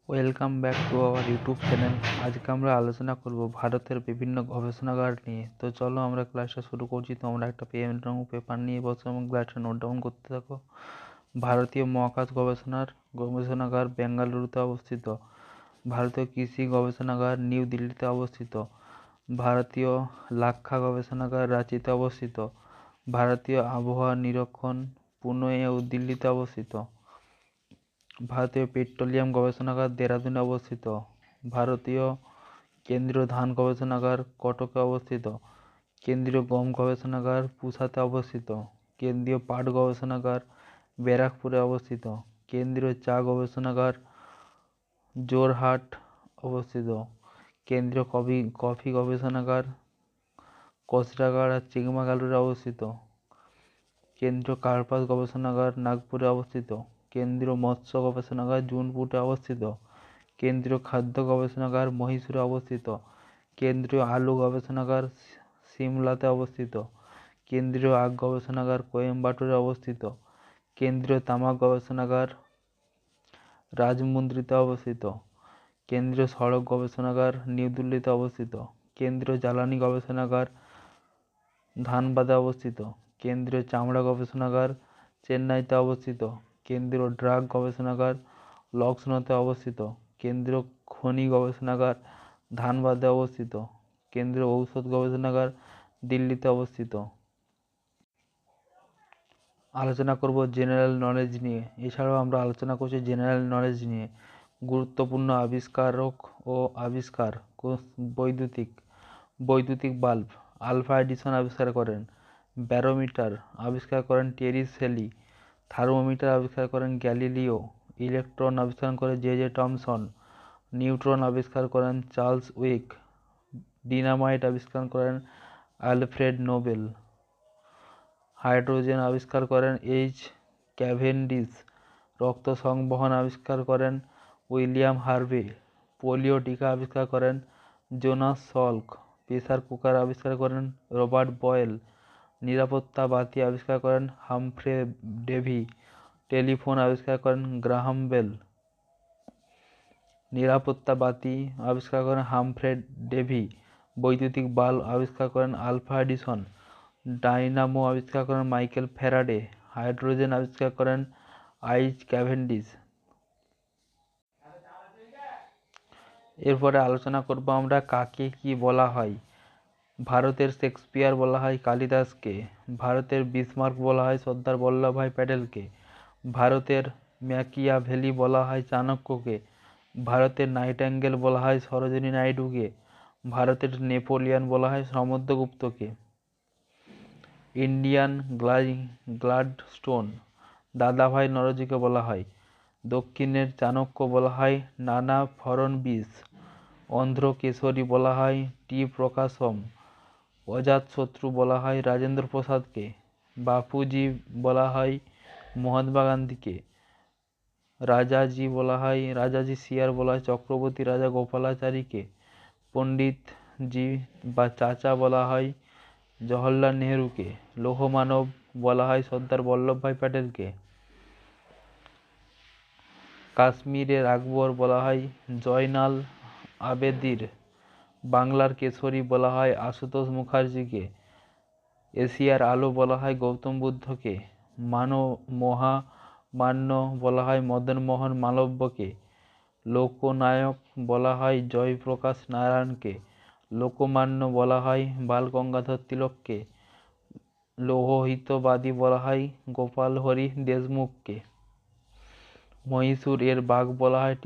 Welcome back to our YouTube channel. আজকে আমরা আলোচনা করব ভারতের বিভিন্ন গবেষণাগার নিয়ে। তো চলো আমরা ক্লাসটা শুরু করছি। তোমরা একটা পেন এবং পেপার নিয়ে বসো এবং ক্লাসটা নোট ডাউন করতে থাকো। ভারতীয় মহাকাশ গবেষণাগার বেঙ্গালুরুতে অবস্থিত। ভারতীয় কৃষি গবেষণাগার নিউ দিল্লিতে অবস্থিত। ভারতীয় লাক্ষা গবেষণাগার রাঁচিতে অবস্থিত। ভারতীয় আবহাওয়া নিরীক্ষণ পুনে ও দিল্লিতে অবস্থিত। ভারতীয় পেট্রোলিয়াম গবেষণাগার দেরাদুনে অবস্থিত। ভারতীয় কেন্দ্রীয় ধান গবেষণাগার কটকে অবস্থিত। কেন্দ্রীয় গম গবেষণাগার পুসাতে অবস্থিত। কেন্দ্রীয় পাট গবেষণাগার ব্যারাকপুরে অবস্থিত। কেন্দ্রীয় চা গবেষণাগার জোরহাট অবস্থিত। কেন্দ্রীয় কফি গবেষণাগার কোসরাগাড় আর চিকমাগালুরে অবস্থিত। কেন্দ্রীয় কার্পাস গবেষণাগার নাগপুরে অবস্থিত। কেন্দ্রীয় মৎস্য গবেষণাগার জুনপুরে অবস্থিত। কেন্দ্রীয় খাদ্য গবেষণাগার মহীশূরে অবস্থিত। কেন্দ্রীয় আলু গবেষণাগার সিমলাতে অবস্থিত। কেন্দ্রীয় আখ গবেষণাগার কোয়েম্বাটুরে অবস্থিত। কেন্দ্রীয় তামাক গবেষণাগার রাজমুন্দ্রিতে অবস্থিত। কেন্দ্রীয় সড়ক গবেষণাগার নিউ দিল্লিতে অবস্থিত। কেন্দ্রীয় জ্বালানি গবেষণাগার ধানবাদে অবস্থিত। কেন্দ্রীয় চামড়া গবেষণাগার চেন্নাইতে অবস্থিত। কেন্দ্রীয় ড্রাগ গবেষণাগার লক্ষ্ণৌতে অবস্থিত। কেন্দ্রীয় খনি গবেষণাগার ধানবাদে অবস্থিত। কেন্দ্রীয় ঔষধ গবেষণাগার দিল্লিতে অবস্থিত। আলোচনা করব জেনারেল নলেজ নিয়ে। এছাড়াও আমরা আলোচনা করছি জেনারেল নলেজ নিয়ে। গুরুত্বপূর্ণ আবিষ্কারক ও আবিষ্কার। বৈদ্যুতিক বাল্ব আলফা এডিসন আবিষ্কার করেন। ব্যারোমিটার আবিষ্কার করেন টেরি শেলি। থার্মোমিটার আবিষ্কার করেন গ্যালিলিও। ইলেকট্রন আবিষ্কার করেন জে টমসন। নিউট্রন আবিষ্কার করেন চার্লস উইক। ডিনামাইট আবিষ্কার করেন আলফ্রেড নোবেল। হাইড্রোজেন আবিষ্কার করেন এইচ ক্যাভেন্ডিশ। রক্ত সংবহন আবিষ্কার করেন উইলিয়াম হার্ভে। পোলিও টিকা আবিষ্কার করেন জোনাস সল্ক। প্রেসার কুকার আবিষ্কার করেন রবার্ট বয়েল। নিরাপত্তা বাতি আবিষ্কার করেন হামফ্রে ডেভি। টেলিফোন আবিষ্কার করেন গ্রাহাম বেল। নিরাপত্তা বাতি আবিষ্কার করেন হামফ্রে ডেভি। বৈদ্যুতিক বাল্ব আবিষ্কার করেন আলফা এডিসন। ডাইনামো আবিষ্কার করেন মাইকেল ফ্যারাডে। হাইড্রোজেন আবিষ্কার করেন এইচ ক্যাভেন্ডিশ। এরপরে আলোচনা করব আমরা কাকে কি বলা হয়। ভারতের শেক্সপিয়ার বলা হয় কালিদাসকে। ভারতের বিসমার্ক বলা হয় সর্দার বল্লভভাই প্যাটেলকে। ভারতের ম্যাকিয়াভেলি বলা হয় চাণক্যকে। ভারতের নাইটিঙ্গেল বলা হয় সরোজিনী নাইডুকে। ভারতের নেপোলিয়ন বলা হয় সমুদ্রগুপ্তকে। ইন্ডিয়ান গ্লাডস্টোন দাদাভাই নরজিকে বলা হয়। দক্ষিণের চাণক্য বলা হয় নানা ফড়নবিস। অন্ধ্র কেশরী বলা হয় টি প্রকাশম। অজাতশত্রু বলা হয় রাজেন্দ্র প্রসাদকে। বাপুজি বলা হয় মহাত্মা গান্ধীকে। রাজাজি সিয়ার বলা হয় চক্রবর্তী রাজা গোপালাচারীকে। পণ্ডিতজি বা চাচা বলা হয় জওহরলাল নেহরুকে। লৌহমানব বলা হয় সর্দার বল্লভভাই প্যাটেলকে। কাশ্মীরের আকবর বলা হয় জয়নাল আবেদির। বাংলার কেশরী বলা হয় আশুতোষ মুখার্জিকে। এশিয়ার আলো বলা হয় গৌতম বুদ্ধকে। মহামান্য বলা হয় মদনমোহন মালব্যকে। লোকনায়ক বলা হয় জয়প্রকাশ নারায়ণকে। লোকমান্য বলা হয় বালগঙ্গাধর তিলককে। লৌহহিতবাদী বলা হয় গোপাল হরি দেশমুখকে। মহীশূরের বাঘ বলা হয়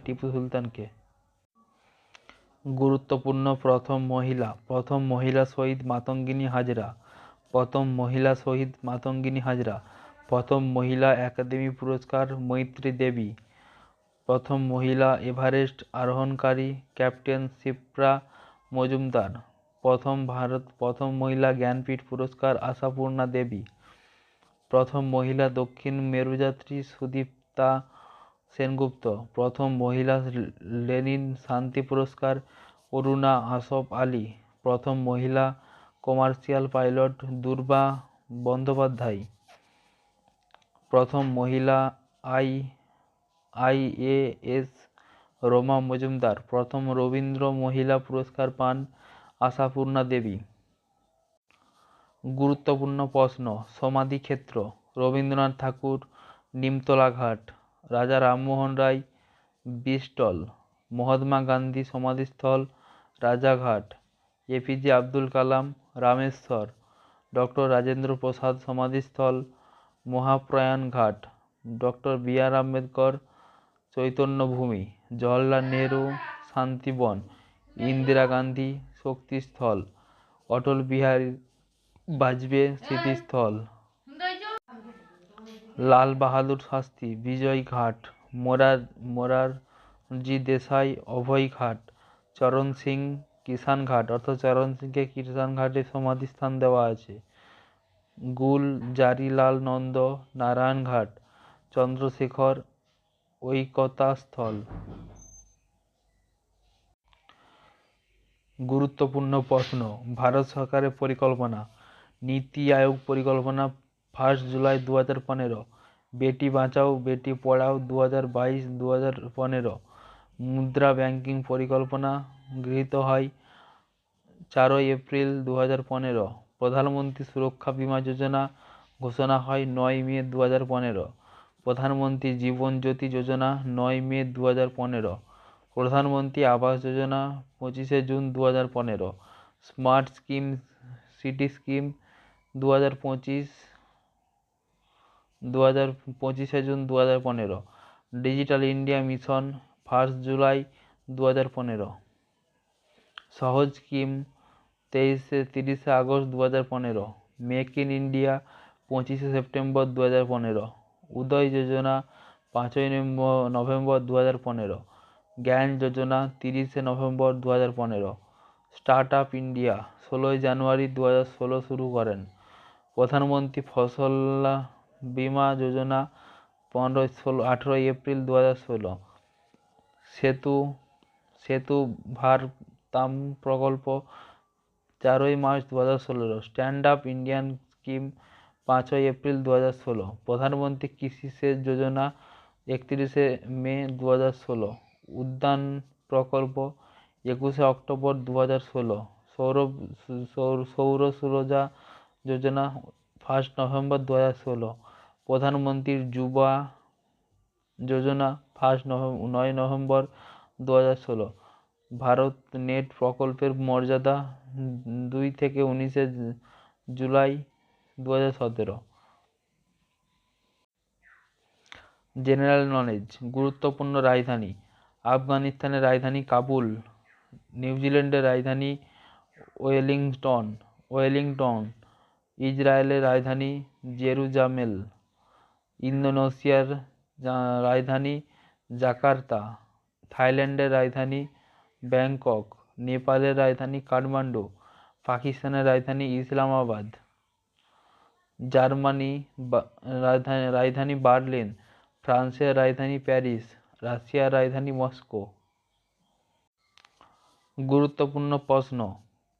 টিপু সুলতানকে। গুরুত্বপূর্ণ প্রথম মহিলা শহীদ মাতঙ্গিনী হাজরা। প্রথম মহিলা একাডেমি পুরস্কার মৈত্রী দেবী। প্রথম মহিলা এভারেস্ট আরোহণকারী ক্যাপ্টেন শিপ্রা মজুমদার। প্রথম মহিলা জ্ঞানপীঠ পুরস্কার আশাপূর্ণা দেবী। প্রথম মহিলা দক্ষিণ মেরুযাত্রী সুদীপ্তা সেনগুপ্ত। প্রথম মহিলা লেনিন শান্তি পুরস্কার অরুণা আসফ আলী। প্রথম মহিলা কমার্শিয়াল পাইলট দুর্বা বন্দ্যোপাধ্যায়। প্রথম মহিলা IAS রোমা মজুমদার। প্রথম রবীন্দ্র মহিলা পুরস্কার পান আশাপূর্ণা দেবী। গুরুত্বপূর্ণ প্রশ্ন: সমাধিক্ষেত্র রবীন্দ্রনাথ ঠাকুর, নিমতলা ঘাট। রাজা রামমোহন রায়, ব্রিস্টল। মহাত্মা গান্ধী সমাধিস্থল, রাজারহাট। APJ আব্দুল কালাম, রামেশ্বর। ডক্টর রাজেন্দ্র প্রসাদ সমাধিস্থল, মহাপ্রয়াণ ঘাট। Doctor BR Ambedkar, Chaitanyabhumi. জওহরলাল নেহরু, শান্তিবন। ইন্দিরা গান্ধী, শক্তিস্থল। অটল বিহারী বাজপেয়ী, স্মৃতিস্থল। লাল বাহাদুর শাস্ত্রী, বিজয় ঘাট। মোরারজি দেসাই, অভয় ঘাট। চরণ সিং, কিষান ঘাট, অর্থাৎ চরণ সিংকে কিষান ঘাটে সমাধিস্থান দেওয়া আছে। গুলজারিলাল নন্দ, নারায়ণ ঘাট। চন্দ্রশেখর, ঐকতা স্থল। গুরুত্বপূর্ণ প্রশ্ন: ভারত সরকারের পরিকল্পনা। নীতি আয়োগ পরিকল্পনা, 1 জুলাই 2015। বেটি বাঁচাও বেটি পড়াও 2022-2015। মুদ্রা ব্যাংকিং পরিকল্পনা গৃহীত হয় 4 এপ্রিল 2015। প্রধানমন্ত্রী সুরক্ষা বীমা যোজনা ঘোষণা হয় 9 মে 2015। প্রধানমন্ত্রী জীবন জ্যোতি যোজনা 9 মে 2015। প্রধানমন্ত্রী Awas Yojana 25 June 2015। Smart city scheme 2025 June 2015। Digital India mission 1 July 2015। সহজ scheme 30 August 2015। Make in India 25 September 2015। Uday Yojana 5 November 2015। জ্ঞান যোজনা 30 নভেম্বর 2015। স্টার্ট আপ ইন্ডিয়া 16 জানুয়ারি 2016 শুরু করেন। প্রধানমন্ত্রী ফসল বীমা যোজনা 18 এপ্রিল 2016। সেতু ভারতাম প্রকল্প 4 March 2016। Stand up Indian scheme 5 April 2016। প্রধানমন্ত্রী কৃষি সেচ যোজনা 31 মে 2016। উদ্যান প্রকল্প 21 অক্টোবর 2016। সৌর সুরজা যোজনা 1 নভেম্বর 2016। প্রধানমন্ত্রীর যুবা যোজনা 9 নভেম্বর 2016। ভারত নেট প্রকল্পের মর্যাদা 2 থেকে 19 জুলাই 2017। General knowledge. গুরুত্বপূর্ণ রাজধানী: আফগানিস্তানের রাজধানী কাবুল। নিউজিল্যান্ডের রাজধানী ওয়েলিংটন। ইসরায়েলের রাজধানী জেরুজালেম। ইন্দোনেশিয়ার রাজধানী জাকার্তা। থাইল্যান্ডের রাজধানী ব্যাংকক। নেপালের রাজধানী কাঠমান্ডু। পাকিস্তানের রাজধানী ইসলামাবাদ। জার্মানি রাজধানী বার্লিন। ফ্রান্সের রাজধানী প্যারিস। রাশিয়ার রাজধানী মস্কো। গুরুত্বপূর্ণ প্রশ্ন: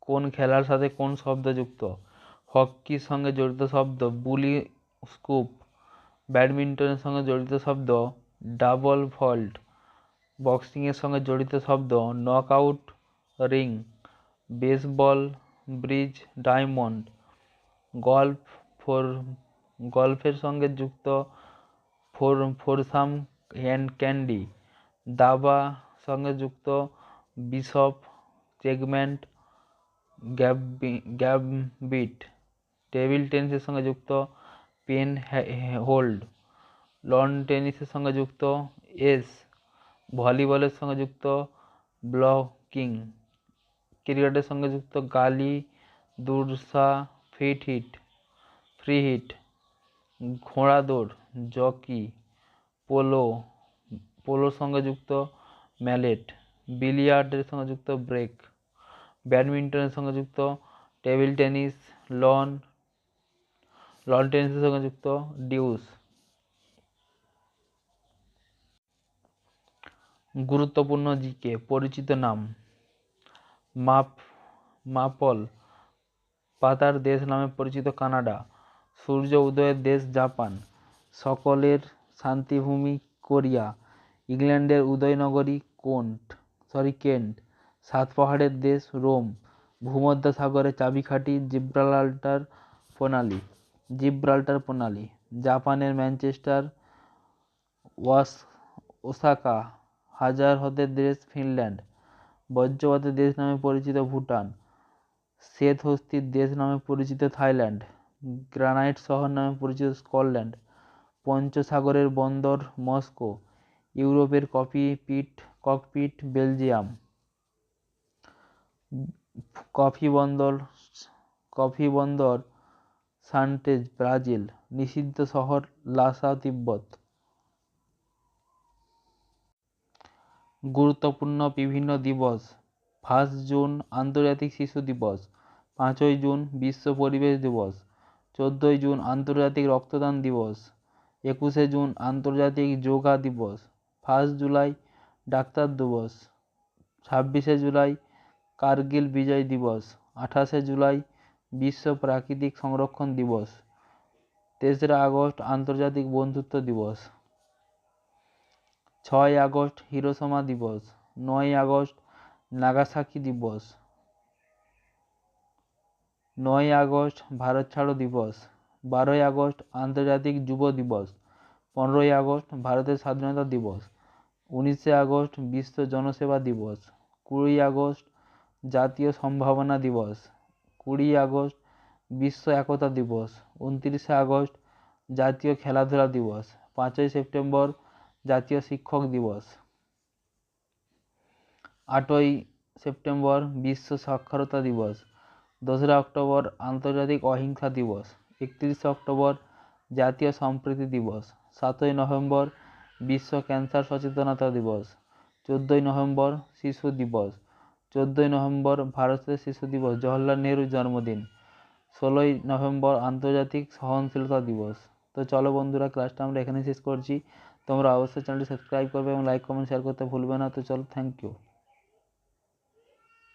কোন খেলার সাথে কোন শব্দ যুক্ত? হকির সঙ্গে জড়িত শব্দ বুলি স্কুপ। ব্যাডমিন্টনের সঙ্গে জড়িত শব্দ ডাবল ফল্ট। বক্সিংয়ের সঙ্গে জড়িত শব্দ knockout ring. Baseball bridge diamond. গল্ফের সঙ্গে যুক্ত ফোরসাম ক্যান্ডি। দাবা সঙ্গে যুক্ত বিশপ চেকমেট গ্যাম্বিট। টেবিল টেনিসের সঙ্গে যুক্ত পেন হোল্ড। লন টেনিসের সঙ্গে যুক্ত এস। ভলিবলের সঙ্গে যুক্ত ব্লকিং। ক্রিকেটের সঙ্গে যুক্ত গালি দুরসা ফ্রি হিট। ঘোড়া দৌড় জকি। পোলোর সঙ্গে যুক্ত ম্যালেট। বিলিয়ার্ডের সঙ্গে যুক্ত ব্রেক। ব্যাডমিন্টনের সঙ্গে যুক্ত টেবিল টেনিস। লন টেনিসের সঙ্গে যুক্ত ডিউস। গুরুত্বপূর্ণ জিকে পরিচিত নাম: মাপল পাতার দেশ নামে পরিচিত কানাডা। সূর্য উদয়ের দেশ জাপান। সকলের শান্তিভূমি কোরিয়া। ইংল্যান্ডের উদয়নগরী কেন্ট। সাত পাহাড়ের দেশ রোম। ভূমধ্যসাগরের চাবিকাঠি জিব্রাল্টার প্রণালী। জাপানের ম্যানচেস্টার। ওসাকা। হাজার হ্রদের দেশ ফিনল্যান্ড। বজ্রপাতের দেশ নামে পরিচিত ভুটান। শ্বেতহস্তির দেশ নামে পরিচিত থাইল্যান্ড। গ্রানাইট শহর নামে পরিচিত স্কটল্যান্ড। পঞ্চসাগরের বন্দর মস্কো। ইউরোপের ককপিট বেলজিয়াম। কফি বন্দর সান্টেজ ব্রাজিল। নিষিদ্ধ শহর লাসা তিব্বত। গুরুত্বপূর্ণ বিভিন্ন দিবস: 1 জুন আন্তর্জাতিক শিশু দিবস, 5 জুন বিশ্ব পরিবেশ দিবস, 14 জুন আন্তর্জাতিক রক্তদান দিবস, 21 জুন আন্তর্জাতিক যোগা দিবস, 1 জুলাই ডাক্তার দিবস, 26 জুলাই কার্গিল বিজয় দিবস, 28 জুলাই বিশ্ব প্রাকৃতিক সংরক্ষণ দিবস, 3 আগস্ট আন্তর্জাতিক বন্ধুত্ব দিবস, 6 আগস্ট হিরোশিমা দিবস, 9 আগস্ট নাগাসাকি দিবস, 9 আগস্ট ভারত ছাড়ো দিবস, 12 আগস্ট আন্তর্জাতিক যুব দিবস, 15 আগস্ট ভারতের স্বাধীনতা দিবস, 19 আগস্ট বিশ্ব জনসেবা দিবস, 20 আগস্ট জাতীয় সম্ভাবনা দিবস, 20 আগস্ট বিশ্ব একতা দিবস, 29 আগস্ট জাতীয় খেলাধুলা দিবস, 5 সেপ্টেম্বর জাতীয় শিক্ষক দিবস, 8 সেপ্টেম্বর বিশ্ব সাক্ষরতা দিবস, 2 অক্টোবর আন্তর্জাতিক অহিংসা দিবস, 31 অক্টোবর জাতীয় সম্প্রীতি দিবস, 7 নভেম্বর বিশ্ব ক্যান্সার সচেতনতা দিবস, 14 নভেম্বর শিশু দিবস, 14 নভেম্বর ভারতের শিশু দিবস জওহরলাল নেহরুর জন্মদিন, 16 নভেম্বর আন্তর্জাতিক সহনশীলতা দিবস। তো চলো বন্ধুরা, ক্লাসটা আমরা এখানে শেষ করছি। তোমরা অবশ্যই চ্যানেলটি সাবস্ক্রাইব করবে এবং লাইক কমেন্ট শেয়ার করতে ভুলবে না। তো চলো, থ্যাংক ইউ।